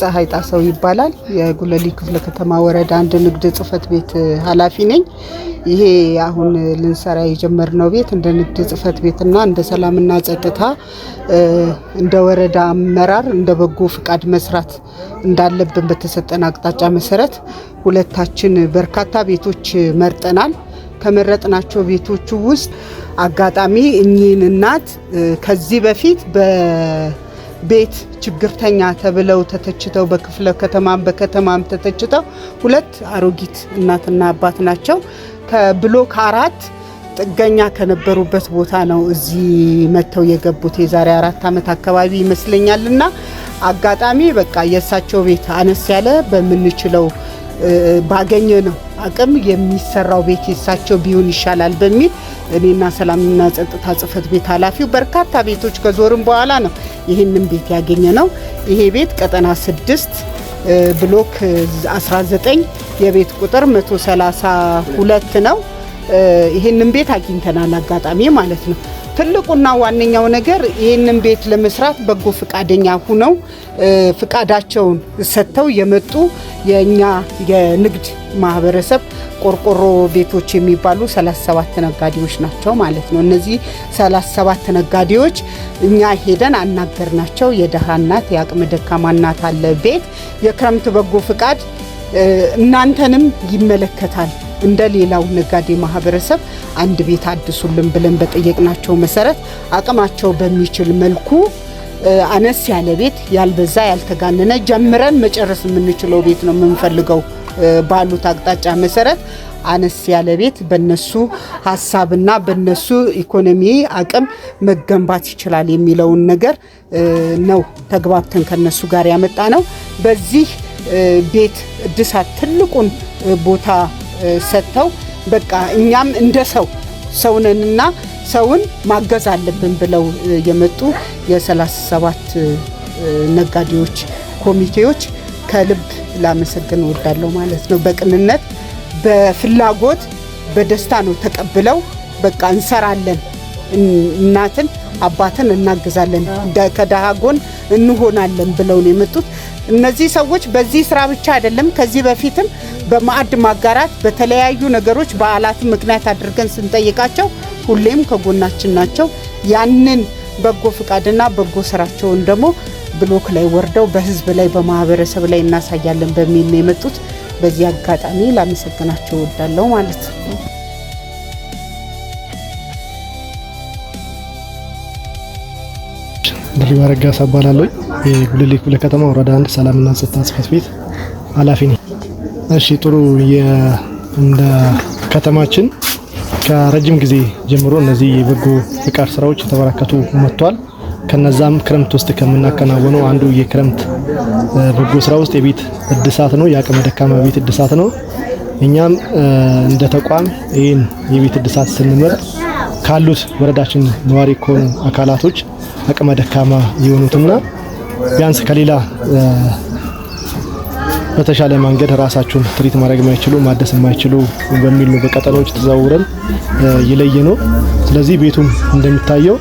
ፀሐይ ጣሰው ይባላል። የጉለሌ ክፍለ ከተማ ወረዳ 1 ንግድ ጽህፈት ቤት ኃላፊ ነኝ። ይሄ አሁን ልንሰራ የጀመርነው ቤት እንደ ንግድ ጽህፈት ቤትና እንደ ሰላምና ጸጥታ እንደ ወረዳ አመራር እንደ በጎ ፍቃድ መስራት እንዳለብን በተሰጠን አቅጣጫ መሰረት ሁለታችን በርካታ ቤቶች መርጠናል። ከመረጥናቸው ቤቶች ውስጥ አጋጣሚ እኚህን እናት ከዚህ በፊት በቤት ችግርተኛ ተብለው ተተችተው በክፍለ ከተማም በከተማም ተተችተው ሁለት አሮጊት እናትና አባት ናቸው። ከብሎክ 4 ጥገኛ ከነበሩበት ቦታ ነው እዚህ መተው የገቡት የዛሬ 4 ዓመት አካባቢ ይመስለኛልና አጋጣሚ በቃ የእሳቸው ቤት አነስ ያለ በምንችለው ባገኘነው አቅም የሚሰራው ቤት የእሳቸው ቢሆን ይሻላል በሚል እኔና ሰላምና ጸጥታ ጽህፈት ቤት ኃላፊው በርካታ ቤቶች ከዞርን በኋላ ነው ይሄንን ቤት ያገኘነው። ይሄ ቤት ቀጠና 6 ብሎክ 19 የቤት ቁጥር 132 ነው። ይሄንን ቤት አግኝተናል አጋጣሚ ማለት ነው። ትልቁና ዋነኛው ነገር ይሄንን ቤት ለመስራት በጎ ፍቃደኛ ሆነው ፍቃዳቸውን ሰጥተው የመጡ የኛ የንግድ ማህበረሰብ ቆርቆሮ ቤቶች የሚባሉ 37 ነጋዴዎች ናቸው ማለት ነው። እነዚህ 37 ነጋዴዎች እኛ ሄደን አናገርናቸው። የደሃ እናት የአቅመ ደካማ እናት አለ ቤት የክረምት በጎ ፍቃድ እናንተንም ይመለከታል እንደ ሌላው ነጋዴ ማህበረሰብ አንድ ቤት አድሱልን ብለን በጠየቅናቸው መሰረት አቅማቸው በሚችል መልኩ አነስ ያለ ቤት ያልበዛ ያልተጋነነ ጀምረን መጨረስ የምንችለው ቤት ነው የምንፈልገው ባሉት አቅጣጫ መሰረት አነስ ያለ ቤት በነሱ ሐሳብና በነሱ ኢኮኖሚ አቅም መገንባት ይችላል የሚለውን ነገር ነው ተግባብተን ከነሱ ጋር ያመጣ ነው። በዚህ ቤት እድሳት ትልቁን ቦታ ሰጥተው በቃ እኛም እንደ ሰውነንና ሰውን ማገዝ አለብን ብለው የመጡ የ37 ነጋዴዎች ኮሚቴዎች ከልብ ላመሰግን እወዳለሁ ማለት ነው። በቅንነት በፍላጎት በደስታ ነው ተቀብለው በቃ እንሰራለን፣ እናትን አባትን እናግዛለን፣ ከደሃ ጎን እንሆናለን ብለው ነው የመጡት። እነዚህ ሰዎች በዚህ ስራ ብቻ አይደለም ከዚህ በፊትም በማዕድ ማጋራት በተለያዩ ነገሮች በዓላት ምክንያት አድርገን ስንጠይቃቸው ሁሌም ከጎናችን ናቸው። ያንን በጎ ፍቃድና በጎ ስራቸውን ደግሞ ብሎክ ላይ ወርደው በህዝብ ላይ በማህበረሰብ ላይ እናሳያለን በሚል ነው የመጡት። በዚህ አጋጣሚ ላመሰግናቸው እወዳለሁ ማለት ነው። ድሪባ ረጋሳ እባላለሁ። የጉለሌ ክፍለ ከተማ ወረዳ 1 ሰላምና ጸጥታ ጽህፈት ቤት ኃላፊ ነኝ። እሺ ጥሩ። እንደ ከተማችን ከረጅም ጊዜ ጀምሮ እነዚህ የበጎ ፍቃድ ስራዎች የተበራከቱ መጥቷል። ከነዛም ክረምት ውስጥ ከምናከናወነው አንዱ የክረምት በጎ ስራ ውስጥ የቤት እድሳት ነው። የአቅመ ደካማ ቤት እድሳት ነው። እኛም እንደ ተቋም ይህን የቤት እድሳት ስንመርጥ ካሉት ወረዳችን ነዋሪ ከሆኑ አካላቶች አቅመ ደካማ የሆኑትና ቢያንስ ከሌላ በተሻለ መንገድ ራሳቸውን ትሪት ማድረግ የማይችሉ ማደስ የማይችሉ በሚል ነው በቀጠናዎች ተዛውረን የለየነው። ስለዚህ ቤቱም እንደሚታየው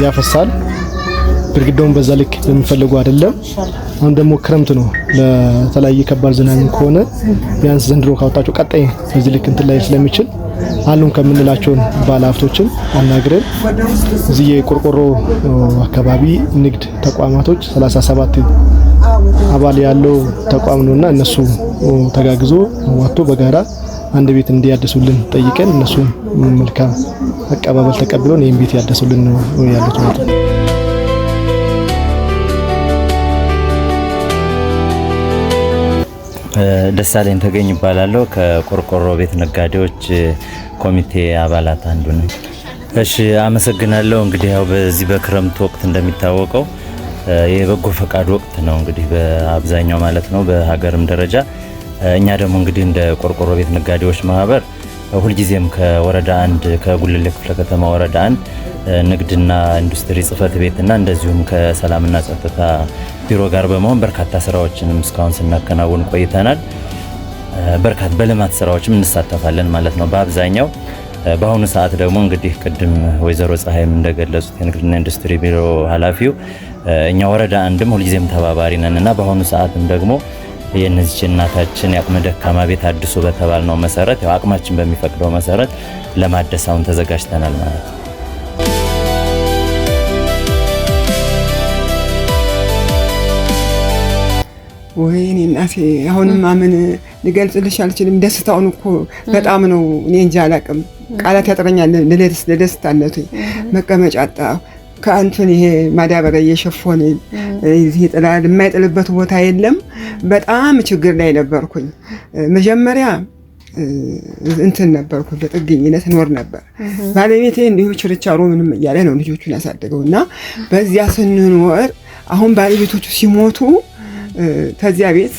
ያፈሳል፣ ግድግዳውን በዛ ልክ በሚፈልጉ አይደለም። አሁን ደግሞ ክረምት ነው። ለተለያየ ከባድ ዝናብ ከሆነ ቢያንስ ዘንድሮ ካወጣቸው ቀጣይ በዚህ ልክ እንትን ላይ ስለሚችል አሉን ከምንላቸው ባለሀብቶችን አናግረን እዚህ የቆርቆሮ አካባቢ ንግድ ተቋማቶች 37 አባል ያለው ተቋም ነውና እነሱ ተጋግዞ ወጥቶ በጋራ አንድ ቤት እንዲያድሱልን ጠይቀን እነሱ መልካም አቀባበል ተቀብለው ይሄን ቤት ያድሱልን ነው ያሉት ማለት ነው። ደሳለኝ ተገኝ ይባላል። ከቆርቆሮ ቤት ነጋዴዎች ኮሚቴ አባላት አንዱ ነኝ። እሺ አመሰግናለሁ። እንግዲህ ያው በዚህ በክረምት ወቅት እንደሚታወቀው የበጎ ፈቃድ ወቅት ነው እንግዲህ በአብዛኛው ማለት ነው በሀገርም ደረጃ። እኛ ደግሞ እንግዲህ እንደ ቆርቆሮ ቤት ነጋዴዎች ማህበር ሁልጊዜም ከወረዳ 1 ከጉለሌ ክፍለ ከተማ ወረዳ 1 ንግድና ኢንዱስትሪ ጽህፈት ቤትና እንደዚሁም ከሰላምና ጸጥታ ቢሮ ጋር በመሆን በርካታ ስራዎችንም እስካሁን ስናከናውን ቆይተናል። በርካታ በልማት ስራዎችም እንሳተፋለን ማለት ነው በአብዛኛው። በአሁኑ ሰዓት ደግሞ እንግዲህ ቅድም ወይዘሮ ፀሐይም እንደገለጹት የንግድና ኢንዱስትሪ ቢሮ ኃላፊው እኛ ወረዳ አንድም ሁልጊዜም ተባባሪ ነንና በአሁኑ ሰዓትም ደግሞ የነዚህ እናታችን የአቅመ ደካማ ቤት አድሱ በተባልነው መሰረት ያው አቅማችን በሚፈቅደው መሰረት ለማደስ አሁን ተዘጋጅተናል ማለት ነው። ወይኔ እናቴ አሁንም ማመን ልገልጽልሽ አልችልም። ደስታውን እኮ በጣም ነው እኔ እንጃ አላቅም፣ ቃላት ያጥረኛል። ለደስታነቱ መቀመጫ አጣሁ። ከአንቱን ይሄ ማዳበሪያ እየሸፎነ እዚህ ጥላል የማይጥልበት ቦታ የለም። በጣም ችግር ላይ ነበርኩኝ። መጀመሪያ እንትን ነበርኩ፣ በጥገኝነት ኖር ነበር። ባለቤቴ እንዲሁ ችርቻሮ ምንም እያለ ነው ልጆቹን ያሳደገውና በዚያ ስንኖር አሁን ባለቤቶቹ ሲሞቱ ተዚያ ቤት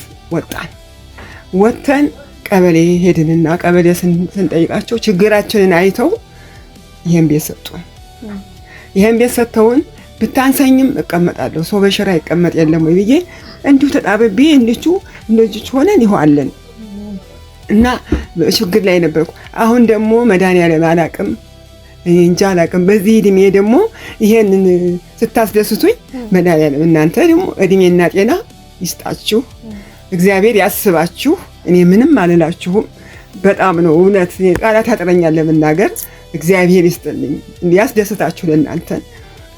ወጣን ቀበሌ ሄድንና ቀበሌ ስንጠይቃቸው ችግራችንን አይተው ይሄን ቤት ሰጡን። ይሄን ቤት ሰጥተውን ብታንሰኝም እቀመጣለሁ ሰው በሽራ ይቀመጥ የለም ወይ ብዬ እንዲሁ ተጣብቤ እንደዚህ ሆነን ይሆአለን እና ችግር ላይ ነበርኩ። አሁን ደግሞ መድኃኒዓለም አላቅም እንጃ አላቅም። በዚህ እድሜ ደግሞ ይሄንን ስታስደስቱኝ መድኃኒዓለም እናንተ ደግሞ እድሜና ጤና ይስጣችሁ፣ እግዚአብሔር ያስባችሁ። እኔ ምንም አልላችሁም። በጣም ነው እውነት ቃላት ያጥረኛል ለመናገር። እግዚአብሔር ይስጥልኝ፣ እንዲያስደስታችሁ፣ ለእናንተን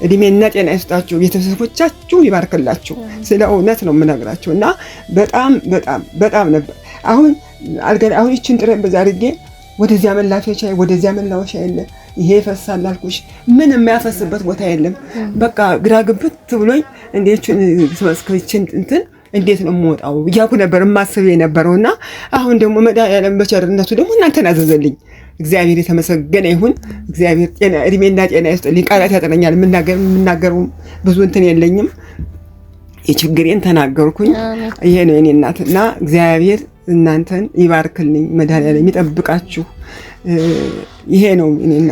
እድሜና ጤና ይስጣችሁ፣ ቤተሰቦቻችሁ ይባርክላችሁ። ስለ እውነት ነው የምነግራችሁ እና በጣም ነበር። አሁን ይችን ጠረጴዛ አድርጌ ወደዚያ መላወሻ የለ፣ ይሄ ይፈሳል አልኩሽ። ምን የሚያፈስበት ቦታ የለም። በቃ ግራ ግብት ብሎኝ እንዴት ነው የምወጣው እያልኩ ነበር የማስበው የነበረውና አሁን ደግሞ መድኃኒዓለም በቸርነቱ ደግሞ እናንተን አዘዘልኝ። እግዚአብሔር የተመሰገነ ይሁን። እግዚአብሔር እድሜና ጤና ይስጥልኝ። ቃላት ያጥረኛል፣ የምናገረው ብዙ እንትን የለኝም። የችግሬን ተናገርኩኝ። ይሄ ነው የኔ እናትና እግዚአብሔር እናንተን ይባርክልኝ፣ መድኃኒዓለም ይጠብቃችሁ። ይሄ ነው እኔና